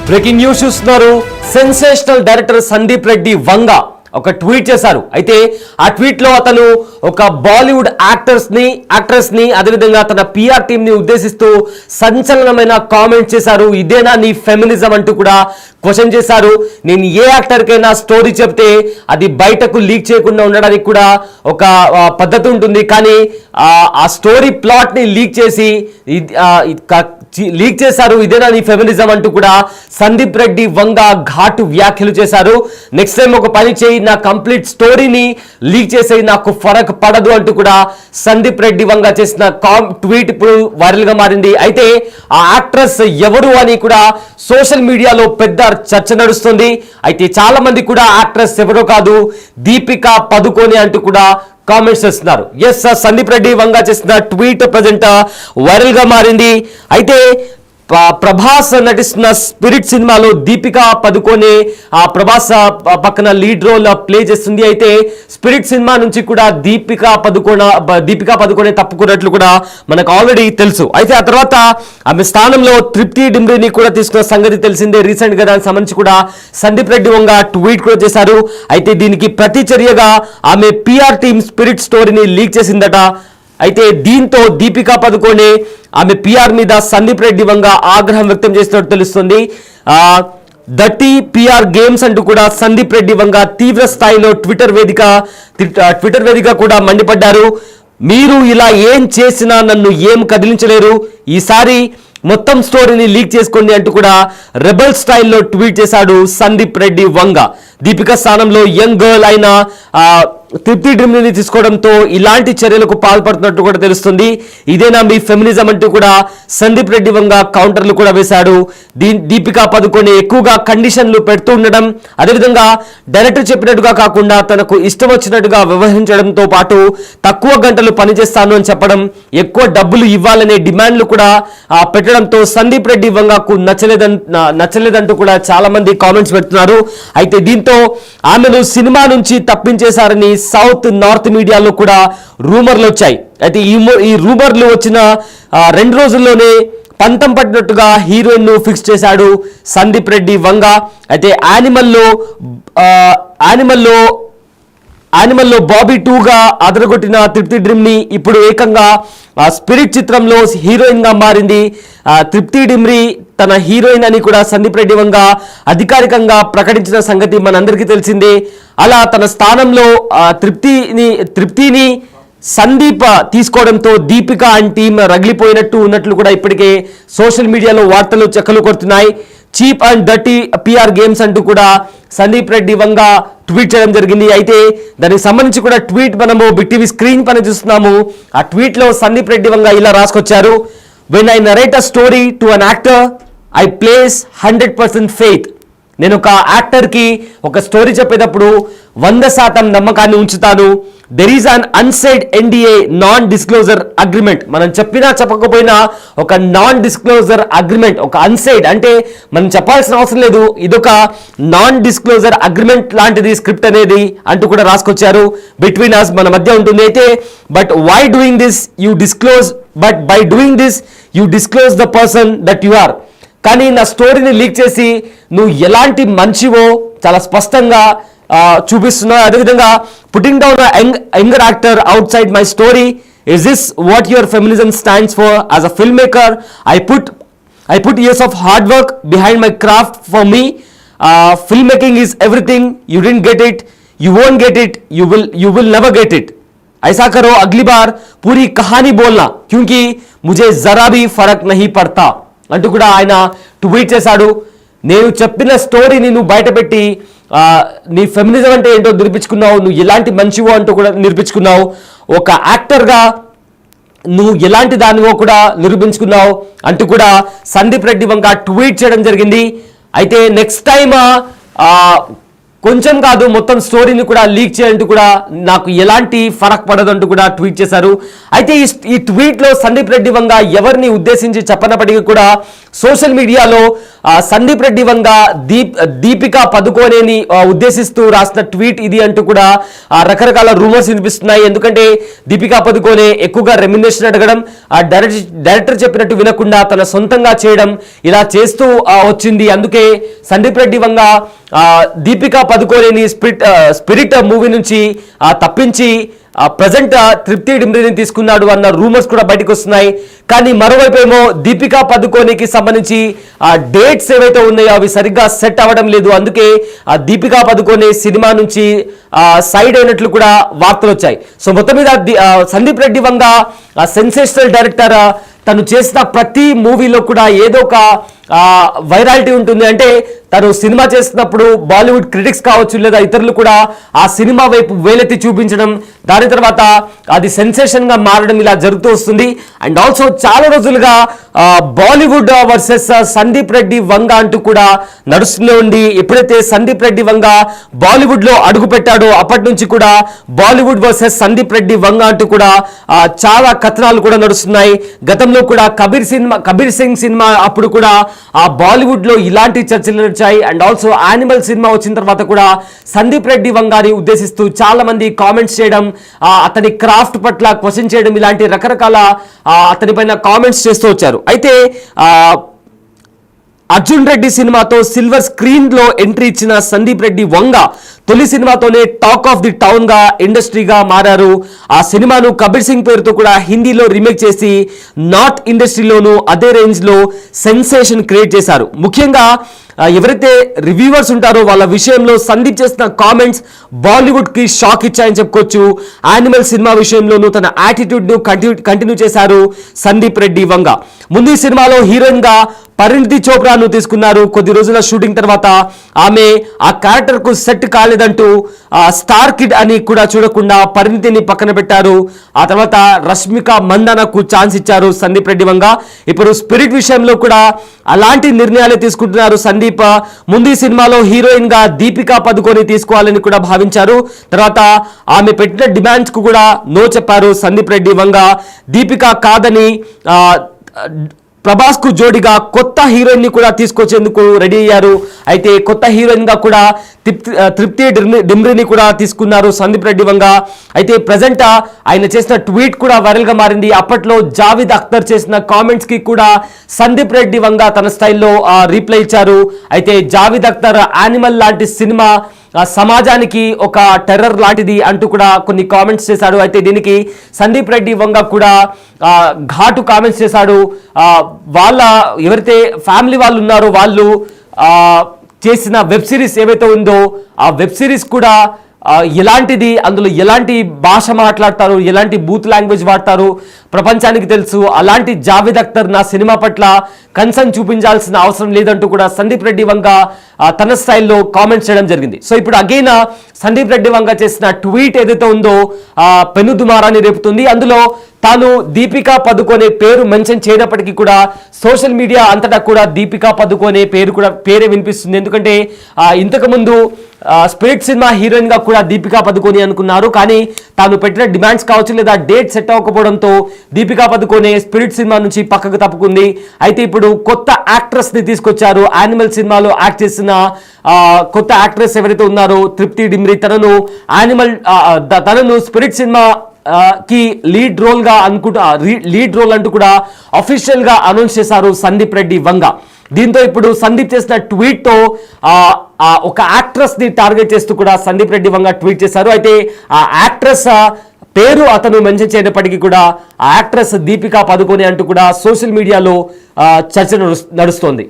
Breaking news చూస్తున్నారు. Sensational director Sandeep Reddy వంగ ఒక tweet చేశారు. అయితే ఆ ట్వీట్ లో అతను ఒక బాలీవుడ్ యాక్ట్రెస్ ని అదేవిధంగా తన పిఆర్ టీమ్ ని ఉద్దేశిస్తూ సంచలనమైన కామెంట్ చేశారు. ఇదేనా నీ ఫెమినిజం అంటూ కూడా క్వశ్చన్ చేశారు. నేను ఏ యాక్టర్ కైనా స్టోరీ చెప్తే అది బయటకు లీక్ చేయకుండా ఉండడానికి కూడా ఒక పద్ధతి ఉంటుంది, కానీ ఆ స్టోరీ ప్లాట్ ని లీక్ చేశారు. ఇదేనా నీ ఫెమినిజం అంటూ కూడా సందీప్ రెడ్డి వంగ ఘాటు వ్యాఖ్యలు చేశారు. నెక్స్ట్ టైం ఒక పని చేయి, నా కంప్లీట్ స్టోరీని లీక్ చేసే, నాకు ఫరక్ పడదు అంటూ కూడా సందీప్ రెడ్డి వంగ చేసిన ట్వీట్ ఇప్పుడు వైరల్ గా మారింది. అయితే ఆ యాక్ట్రెస్ ఎవరు అని కూడా సోషల్ మీడియాలో పెద్ద చర్చ నడుస్తుంది. అయితే చాలా మంది కూడా యాక్ట్రెస్ ఎవరో కాదు, దీపికా పదుకోని అంటూ కూడా కామెంట్స్ చేస్తున్నారు. ఎస్, సందీప్ రెడ్డి వంగ చేసిన ట్వీట్ ప్రజెంట్ వైరల్ గా మారింది. అయితే ప్రభాస్ నటిస్తున్న స్పిరిట్ సినిమాలో దీపికా పదుకోనే ప్రభాస్ పక్కన లీడ్ రోల్ ప్లే చేస్తుంది. అయితే స్పిరిట్ సినిమా నుంచి కూడా దీపికా పదుకోనే తప్పుకున్నట్లు కూడా మనకు ఆల్రెడీ తెలుసు. అయితే ఆ తర్వాత ఆమె స్థానంలో తృప్తి డిమ్రీని కూడా తీసుకున్న సంగతి తెలిసిందే. రీసెంట్ గా దానికి సంబంధించి కూడా సందీప్ రెడ్డి వంగ ట్వీట్ కూడా చేశారు. అయితే దీనికి ప్రతిచర్యగా ఆమె పిఆర్ టీమ్ స్పిరిట్ స్టోరీని లీక్ చేసిందట. అయితే దీంతో దీపికా పదుకోనే ఆమె పిఆర్ మీద సందీప్ రెడ్డి వంగ ఆగ్రహం వ్యక్తం చేస్తున్నట్టు తెలుస్తుంది. దట్టి పిఆర్ గేమ్స్ అంటూ కూడా సందీప్ రెడ్డి వంగ తీవ్ర స్థాయిలో ట్విట్టర్ వేదిక కూడా మండిపడ్డారు. మీరు ఇలా ఏం చేసినా నన్ను ఏం కదిలించలేరు, ఈసారి మొత్తం స్టోరీని లీక్ చేసుకోండి అంటూ కూడా రెబల్ స్టైల్లో ట్వీట్ చేశాడు సందీప్ రెడ్డి వంగ. దీపిక స్థానంలో యంగ్ గర్ల్ అయిన తృప్తి డ్రీమ్ని తీసుకోవడంతో ఇలాంటి చర్యలకు పాల్పడుతున్నట్టు కూడా తెలుస్తుంది. ఇదేనా మీ ఫెమినిజం అంటూ కూడా సందీప్ రెడ్డి వంగ కౌంటర్లు కూడా వేశాడు. దీపికా పదుకొని ఎక్కువగా కండిషన్లు పెడుతూ ఉండడం, అదేవిధంగా డైరెక్టర్ చెప్పినట్టుగా కాకుండా తనకు ఇష్టం వచ్చినట్టుగా వ్యవహరించడంతో పాటు తక్కువ గంటలు పనిచేస్తాను అని చెప్పడం, ఎక్కువ డబ్బులు ఇవ్వాలనే డిమాండ్లు కూడా పెట్టడంతో సందీప్ రెడ్డి వంగకు నచ్చలేదంటూ కూడా చాలా మంది కామెంట్స్ పెడుతున్నారు. అయితే దీంతో ఆమెను సినిమా నుంచి తప్పించేశారని సౌత్ నార్త్ మీడియాలో కూడా రూమర్లు వచ్చాయి. అయితే ఈ రూమర్లు వచ్చిన 2 రోజుల్లోనే పంతం పట్టినట్టుగా హీరోయిన్ ను ఫిక్స్ చేశాడు సందీప్ రెడ్డి వంగ. అయితే యానిమల్లో బాబీ 2గా అదరగొట్టిన తృప్తి డ్రీమ్ ని ఇప్పుడు ఏకంగా స్పిరిట్ చిత్రంలో హీరోయిన్ గా మారింది. తృప్తి డిమ్రీ తన హీరోయిన్ అని కూడా సందీప్ రెడ్డి వంగ అధికారికంగా ప్రకటించిన సంగతి మనందరికీ తెలిసిందే. అలా తన స్థానంలో తృప్తిని సందీప్ తీసుకోవడంతో దీపిక అండ్ టీమ్ ఉన్నట్లు కూడా ఇప్పటికే సోషల్ మీడియాలో వార్తలు చెక్కలు కొడుతున్నాయి. Cheap and dirty PR games అంటూ కూడా సందీప్ రెడ్డి వంగ ట్వీట్ చేయడం జరిగింది. అయితే దానికి సంబంధించి కూడా ట్వీట్ మనము బిగ్ టీవీ స్క్రీన్ పైన చూస్తున్నాము. ఆ ట్వీట్ లో సందీప్ రెడ్డి వంగ ఇలా రాసుకొచ్చారు. When I narrate a story to an actor I place 100% faith. నేను ఒక యాక్టర్కి ఒక స్టోరీ చెప్పేటప్పుడు 100% నమ్మకాన్ని ఉంచుతాను. There is an unsaid NDA non disclosure agreement. మనం చెప్పినా చెప్పకపోయినా ఒక నాన్ డిస్క్లోజర్ అగ్రిమెంట్, ఒక అన్సైడ్ అంటే మనం చెప్పాల్సిన అవసరం లేదు, ఇదొక నాన్ డిస్క్లోజర్ అగ్రిమెంట్ లాంటిది స్క్రిప్ట్ అనేది అంటూ కూడా రాసుకొచ్చారు. బిట్వీన్ అస్, మన మధ్య ఉంటుంది. అయితే but why doing this you disclose, but by doing this you disclose the person that you are. కానీ నా స్టోరీని లీక్ చేసి నువ్వు ఎలాంటి మనిషివో చాలా స్పష్టంగా చూపిస్తున్నావు. అదేవిధంగా putting down younger actor out side my story, is this what your feminism stands for? As a film maker I put years of hard work behind my craft. For me, filmmaking is everything. You didn't get it, you won't get it, you will never get it. ऐसा करो अगली बार पूरी कहानी बोलना क्योंकि मुझे जरा भी फर्क नहीं पड़ता అంటూ కూడా ఆయన ట్వీట్ చేశాడు. నేను చెప్పిన స్టోరీని నువ్వు బయటపెట్టి నీ ఫెమినిజం అంటే ఏంటో నిరూపించుకున్నావు, నువ్వు ఎలాంటి మనిషివో అంటూ కూడా నిరూపించుకున్నావు, ఒక యాక్టర్గా నువ్వు ఎలాంటి దానివో కూడా నిరూపించుకున్నావు అంటూ కూడా సందీప్ రెడ్డి వంగ ట్వీట్ చేయడం జరిగింది. అయితే నెక్స్ట్ టైం కొంచెం కాదు మొత్తం స్టోరీని కూడా లీక్ చేయంటూ కూడా నాకు ఎలాంటి ఫరక్ పడదు అంటూ కూడా ట్వీట్ చేశారు. అయితే ఈ ట్వీట్లో సందీప్ రెడ్డి వంగ ఎవరిని ఉద్దేశించి చెప్పనప్పటికీ కూడా సోషల్ మీడియాలో సందీప్ రెడ్డి వంగ దీపికా పదుకోనేని ఉద్దేశిస్తూ రాసిన ట్వీట్ ఇది అంటూ కూడా రకరకాల రూమర్స్ వినిపిస్తున్నాయి. ఎందుకంటే దీపికా పదుకోనే ఎక్కువగా రెమ్యునరేషన్ అడగడం, డైరెక్టర్ చెప్పినట్టు వినకుండా తన సొంతంగా చేయడం, ఇలా చేస్తూ వచ్చింది. అందుకే సందీప్ రెడ్డి వంగ దీపికా పదుకోనేని స్పిరిట్ మూవీ నుంచి తప్పించి ప్రజెంట్ తృప్తి డిమ్రిని తీసుకున్నాడు అన్న రూమర్స్ కూడా బయటకు వస్తున్నాయి. కానీ మరోవైపు ఏమో దీపికా పదుకోనికి సంబంధించి డేట్స్ ఏవైతే ఉన్నాయో అవి సరిగ్గా సెట్ అవ్వడం లేదు. అందుకే దీపికా పదుకోనే సినిమా నుంచి సైడ్ అయినట్లు కూడా వార్తలు వచ్చాయి. సో మొత్తం మీద సందీప్ రెడ్డి వంగ సెన్సేషనల్ డైరెక్టర్, తను చేసిన ప్రతి మూవీలో కూడా ఏదో ఒక వైరాలిటీ ఉంటుంది. అంటే తను సినిమా చేస్తున్నప్పుడు బాలీవుడ్ క్రిటిక్స్ కావచ్చు లేదా ఇతరులు కూడా ఆ సినిమా వైపు వేలెత్తి చూపించడం, దాని తర్వాత అది సెన్సేషన్ గా మారడం ఇలా జరుగుతూ వస్తుంది. అండ్ ఆల్సో చాలా రోజులుగా బాలీవుడ్ వర్సెస్ సందీప్ రెడ్డి వంగ అంటూ కూడా నడుస్తూనే ఉంది. ఎప్పుడైతే సందీప్ రెడ్డి వంగ బాలీవుడ్ లో అడుగు పెట్టాడో అప్పటి నుంచి కూడా బాలీవుడ్ వర్సెస్ సందీప్ రెడ్డి వంగ అంటూ కూడా చాలా కథనాలు కూడా నడుస్తున్నాయి. గతంలో కూడా కబీర్ సింగ్ సినిమా అప్పుడు కూడా ఆ బాలీవుడ్ లో ఇలాంటి చర్చలు నడిచాయి. అండ్ ఆల్సో యానిమల్ సినిమా వచ్చిన తర్వాత కూడా సందీప్ రెడ్డి వంగాని ఉద్దేశిస్తూ చాలా మంది కామెంట్స్ చేయడం, అతని క్రాఫ్ట్ పట్ల క్వశ్చన్ చేయడం, ఇలాంటి రకరకాల అతని పైన కామెంట్స్ చేస్తూ వచ్చారు. అయితే అర్జున్ రెడ్డి సినిమాతో సిల్వర్ స్క్రీన్ లో ఎంట్రీ ఇచ్చిన సందీప్ రెడ్డి వంగ తొలి సినిమాతోనే టాక్ ఆఫ్ ది టౌన్ గా ఇండస్ట్రీగా మారారు. ఆ సినిమాను కబీర్ సింగ్ పేరుతో కూడా హిందీలో రీమేక్ చేసి నార్త్ ఇండస్ట్రీలోనూ అదే రేంజ్ లో సెన్సేషన్ క్రియేట్ చేశారు. ముఖ్యంగా ఎవరైతే రివ్యూవర్స్ ఉంటారో వాళ్ళ విషయంలో సందీప్ చేసిన కామెంట్స్ బాలీవుడ్ కి షాక్ ఇచ్చాయని చెప్పుకోవచ్చు. యానిమల్ సినిమా విషయంలోనూ తన యాటిట్యూడ్ ను కంటిన్యూ చేశారు సందీప్ రెడ్డి వంగ. ముందు ఈ సినిమాలో హీరోయిన్ గా పరిణితి చోప్రాను తీసుకున్నారు. కొద్ది రోజుల షూటింగ్ తర్వాత ఆమె ఆ క్యారెక్టర్ కు సెట్ కాలేదంటూ స్టార్ కిడ్ అని కూడా చూడకుండా పరిణితిని పక్కన పెట్టారు. ఆ తర్వాత రష్మిక మందనకు ఛాన్స్ ఇచ్చారు సందీప్ రెడ్డి వంగ. ఇప్పుడు స్పిరిట్ విషయంలో కూడా అలాంటి నిర్ణయాలే తీసుకుంటున్నారు సందీప్. ముందు ఈ సినిమాలో హీరోయిన్ గా దీపికా పదుకోని తీసుకోవాలని కూడా భావించారు. తర్వాత ఆమె పెట్టిన డిమాండ్స్ కు కూడా నో చెప్పారు సందీప్ రెడ్డి వంగ. దీపికా కాదని ప్రభాస్ కు జోడిగా కొత్త హీరోయిన్ ని కూడా తీసుకొచ్చేందుకు రెడీ అయ్యారు. అయితే కొత్త హీరోయిన్ గా కూడా తృప్తి డిమ్రిని కూడా తీసుకున్నారు సందీప్ రెడ్డి వంగ. అయితే ప్రజెంట్ ఆయన చేసిన ట్వీట్ కూడా వైరల్ గా మారింది. అప్పట్లో జావేద్ అఖ్తర్ చేసిన కామెంట్స్ కి కూడా సందీప్ రెడ్డి వంగ తన స్టైల్లో రీప్లై ఇచ్చారు. అయితే జావేద్ అఖ్తర్ యానిమల్ లాంటి సినిమా సమాజానికి ఒక టెర్రర్ లాంటిది అంటూ కూడా కొన్ని కామెంట్స్ చేశాడు. అయితే దీనికి సందీప్ రెడ్డి వంగ కూడా ఘాటు కామెంట్స్ చేశాడు. వాళ్ళ ఎవరైతే ఫ్యామిలీ వాళ్ళు ఉన్నారో వాళ్ళు చేసిన వెబ్ సిరీస్ ఏవైతే ఉందో ఆ వెబ్ సిరీస్ కూడా ఎలాంటిది, అందులో ఎలాంటి భాష మాట్లాడతారు, ఎలాంటి బూత్ లాంగ్వేజ్ వాడతారు ప్రపంచానికి తెలుసు. అలాంటి జావేద్ అఖ్తర్ నా సినిమా పట్ల కన్సర్న్ చూపించాల్సిన అవసరం లేదంటూ కూడా సందీప్ రెడ్డి వంగ తన స్టైల్లో కామెంట్స్ చేయడం జరిగింది. సో ఇప్పుడు అగైన్ సందీప్ రెడ్డి వంగ చేసిన ట్వీట్ ఏదైతే ఉందో పెనుదుమారాన్ని రేపుతుంది. అందులో తాను దీపికా పదుకోనే పేరు మెన్షన్ చేయనప్పటికీ కూడా సోషల్ మీడియా అంతటా కూడా దీపికా పదుకోనే పేరే వినిపిస్తుంది. ఎందుకంటే ఇంతకు ముందు స్పిరిట్ సినిమా హీరోయిన్ గా కూడా దీపికా పదుకోని అనుకున్నారు. కానీ తాను పెట్టిన డిమాండ్స్ కావచ్చు లేదా డేట్ సెట్ అవ్వకపోవడంతో దీపికా పదుకోనే స్పిరిట్ సినిమా నుంచి పక్కకు తప్పుకుంది. అయితే ఇప్పుడు కొత్త యాక్ట్రెస్ ని తీసుకొచ్చారు. యానిమల్ సినిమాలో యాక్ట్ చేసిన కొత్త యాక్ట్రెస్ ఎవరైతే ఉన్నారో తృప్తి డిమ్రి, తనను స్పిరిట్ సినిమా కి లీడ్ రోల్ అంటూ కూడా అఫీషియల్ గా అనౌన్స్ చేశారు సందీప్ రెడ్డి వంగ. దీంతో ఇప్పుడు సందీప్ చేసిన ట్వీట్ తో ఒక యాక్ట్రెస్ ని టార్గెట్ చేస్తూ కూడా సందీప్ రెడ్డి వంగ ట్వీట్ చేశారు. అయితే ఆ యాక్ట్రెస్ పేరు అతను మెన్షన్ చేయనప్పటికీ కూడా ఆ యాక్ట్రెస్ దీపికా పదుకోని అంటూ కూడా సోషల్ మీడియాలో చర్చ నడుస్తోంది.